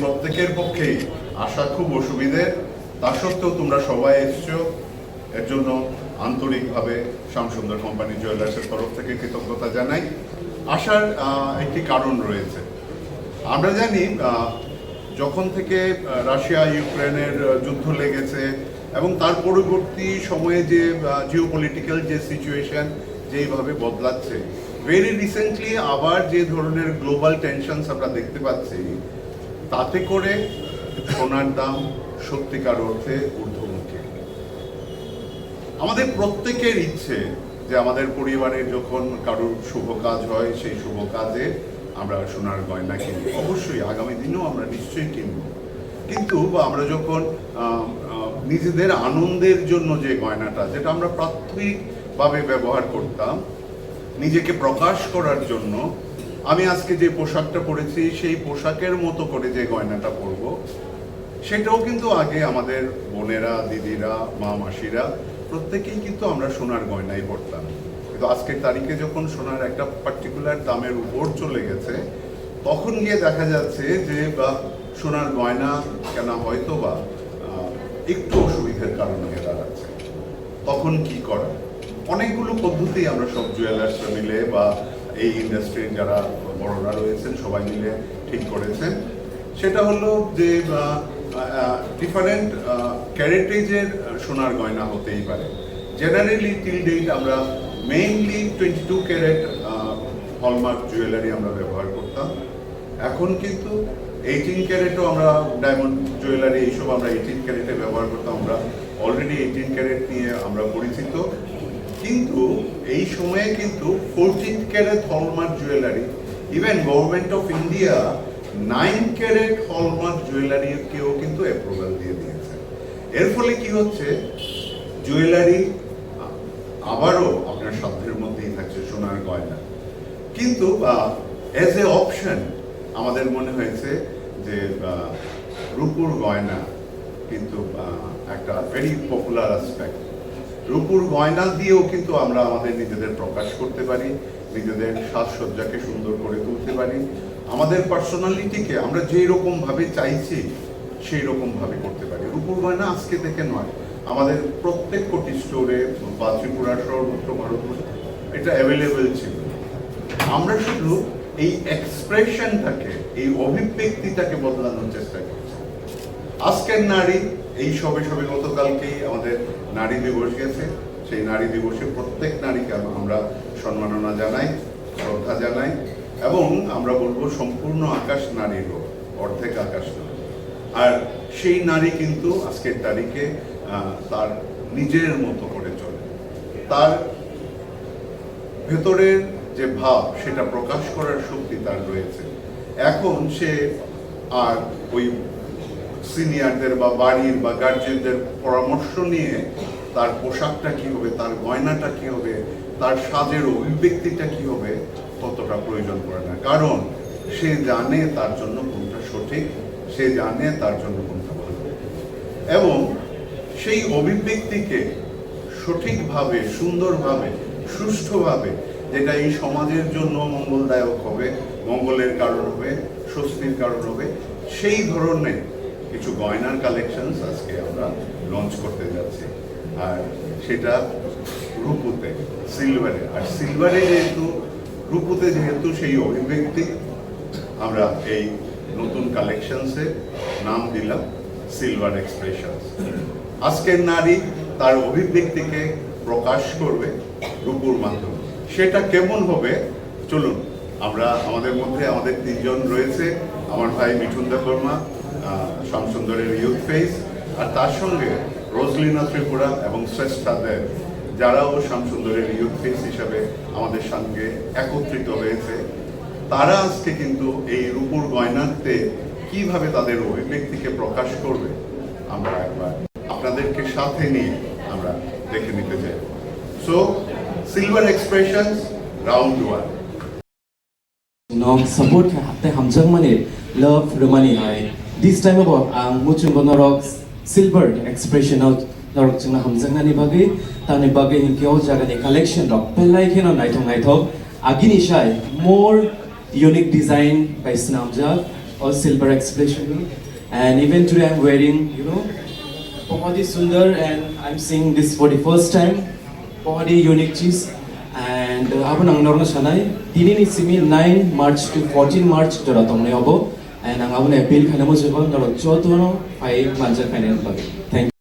প্রত্যেকের পক্ষেই আসা খুব অসুবিধের। তা সত্ত্বেও তোমরা সবাই এসছো, এর জন্য আন্তরিকভাবে শ্যামসুন্দর কোম্পানি জুয়েলার্সের তরফ থেকে কৃতজ্ঞতা জানাই। আসার একটি কারণ রয়েছে। আমরা জানি যখন থেকে রাশিয়া ইউক্রেনের যুদ্ধ লেগেছে এবং তার পরবর্তী সময়ে যে জিওপলিটিক্যাল যে সিচুয়েশন যেইভাবে বদলাচ্ছে, ভেরি রিসেন্টলি আবার যে ধরনের গ্লোবাল টেনশনস আমরা দেখতে পাচ্ছি, তাতে করে সোনার দাম সত্যিকার অর্থে ঊর্ধ্বমুখী। আমাদের প্রত্যেকের ইচ্ছে যে আমাদের পরিবারে যখন কারোর শুভ কাজ হয়, সেই শুভ কাজে আমরা সোনার গয়না কিনব। অবশ্যই আগামী দিনেও আমরা নিশ্চয়ই কিনব, কিন্তু আমরা যখন নিজেদের আনন্দের জন্য যে গয়নাটা, যেটা আমরা প্রাথমিকভাবে ব্যবহার করতাম নিজেকে প্রকাশ করার জন্য, আমি আজকে যে পোশাকটা পরেছি সেই পোশাকের মতো করে যে গয়নাটা পরব, সেটাও কিন্তু আগে আমাদের বোনেরা, দিদিরা, মা, মাসিরা প্রত্যেকেই কিন্তু আমরা সোনার গয়নাই পরতাম। কিন্তু আজকের তারিখে যখন সোনার একটা পার্টিকুলার দামের উপর চলে গেছে, তখন গিয়ে দেখা যাচ্ছে যে সোনার গয়না কেনা হয়তো বা একটু অসুবিধার কারণ হয়ে দাঁড়াচ্ছে। তখন কি করা? অনেকগুলো পদ্ধতি আমরা সব জুয়েলার্সরা মিলে বা এই ইন্ডাস্ট্রির যারা বড়রা রয়েছেন সবাই মিলে ঠিক করেছেন। সেটা হলো যে ডিফারেন্ট ক্যারেটেজের সোনার গয়না হতেই পারে। জেনারেলি টিল ডেট আমরা মেইনলি 22 ক্যারেট হলমার্ক জুয়েলারি আমরা ব্যবহার করতাম। এখন কিন্তু 18 ক্যারেটও আমরা ডায়মন্ড জুয়েলারি এইসব আমরা 18 ক্যারেটে ব্যবহার করতাম। আমরা অলরেডি 18 ক্যারেট নিয়ে আমরা পরিচিত, কিন্তু এই সময়ে কিন্তু 14 carat hallmark jewellery, even government of India 9 carat hallmark জুয়েলারিকেও কিন্তু অ্যাপ্রুভাল দিয়ে দিয়েছে। এর ফলে কি হচ্ছে, জুয়েলারি আবারও আপনার সাধ্যের মধ্যেই থাকছে সোনার গয়না। কিন্তু অ্যাজ এ অপশন আমাদের মনে হয়েছে যে রূপুর গয়না কিন্তু একটা ভেরি পপুলার অ্যাসপেক্ট। রূপুর গয়না দিয়েও কিন্তু আমরা আমাদের নিজেদের প্রকাশ করতে পারি, নিজেদের সাজসজ্জাকে সুন্দর করে তুলতে পারি, আমাদের পার্সোনালিটিকে আমরা যেই রকম ভাবে চাইছি সেই রকম ভাবে করতে পারি। রূপুর গয়না আজকে থেকে নয়, আমাদের প্রত্যেক কোটি স্টোরে বা ত্রিপুরার সর্বত্র ভারতবর্ষে এটা অ্যাভেলেবেল ছিল। আমরা শুধু এই এক্সপ্রেশনটাকে, এই অভিব্যক্তিটাকে বদলানোর চেষ্টা করছি। আজকের নারী, এই সবে সবে গতকালকেই আমাদের নারী দিবস গেছে, সেই নারী দিবসে প্রত্যেক নারীকে আমরা সম্মাননা জানাই, শ্রদ্ধা জানাই, এবং আমরা বলবো সম্পূর্ণ আকাশ নারীর হোক, অর্ধেক আকাশ নয়। আর সেই নারী কিন্তু আজকের তারিখে তার নিজের মতো করে চলে, তার ভেতরের যে ভাব সেটা প্রকাশ করার শক্তি তার রয়েছে। এখন সে আর ওই সিনিয়রদের বা বাড়ির বা গার্জিয়ানদের পরামর্শ নিয়ে তার পোশাকটা কি হবে, তার গয়নাটা কি হবে, তার সাজের অভিব্যক্তিটা কি হবে ততটা প্রয়োজন পড়ে না। কারণ সে জানে তার জন্য কোনটা সঠিক, সে জানে তার জন্য কোনটা ভালো, এবং সেই অভিব্যক্তিকে সঠিকভাবে, সুন্দরভাবে, সুষ্ঠুভাবে, যেটা এই সমাজের জন্য মঙ্গলদায়ক হবে, মঙ্গলের কারণ হবে, স্বস্তির কারণ হবে, সেই ধরনের কিছু গয়নার কালেকশনস আজকে আমরা লঞ্চ করতে যাচ্ছি। আর সেটা রূপুতে, সিলভারে। আর সিলভারে যেহেতু, রূপুতে যেহেতু সেই অভিব্যক্তি, আমরা এই নতুন কালেকশনসে নাম দিলাম সিলভার এক্সপ্রেশনস। আজকের নারী তার অভিব্যক্তিকে প্রকাশ করবে রূপুর মাধ্যমে। সেটা কেমন হবে, চলুন আমরা, আমাদের মধ্যে আমাদের তিনজন রয়েছে, আমার ভাই মিঠুন দেববর্মা, শ্যামসুন্দরের ইউথ ফেস, আর তার সঙ্গে রোজলিনা ত্রিপুরা এবং শ্রেষ্ঠা দেব, যারাও শ্যামসুন্দরের ইউথ ফেস হিসাবে আমাদের সঙ্গে একত্রিত হয়েছে। তারা আজকে কিন্তু এই রূপুর গয়নাতে কিভাবে তাদের অভিব্যক্তিকে প্রকাশ করবে আমরা একবার আপনাদেরকে সাথে নিয়ে আমরা দেখে নিতে চাই। So silver expressions round 1 Nong support hapte hamjang mani love romani hai. This time about ang muchung bonorok silver expression out norok chungna hamjang nani bagi tani bagi hinkyo jaga ni collection rok pelai kheno naithok agini shai more unique design by snamja all silver expression. And even today I'm wearing, you know, Pohodi Sundar, and I'm seeing this for the first time. Pohodi unique cheese. And abon ang norno sanay, tini ni simi 9 March to 14 March dora tong ne abo. And ang abon appeal kana mo jebo norok choto no 5 manjar kanen bagi. Thank you.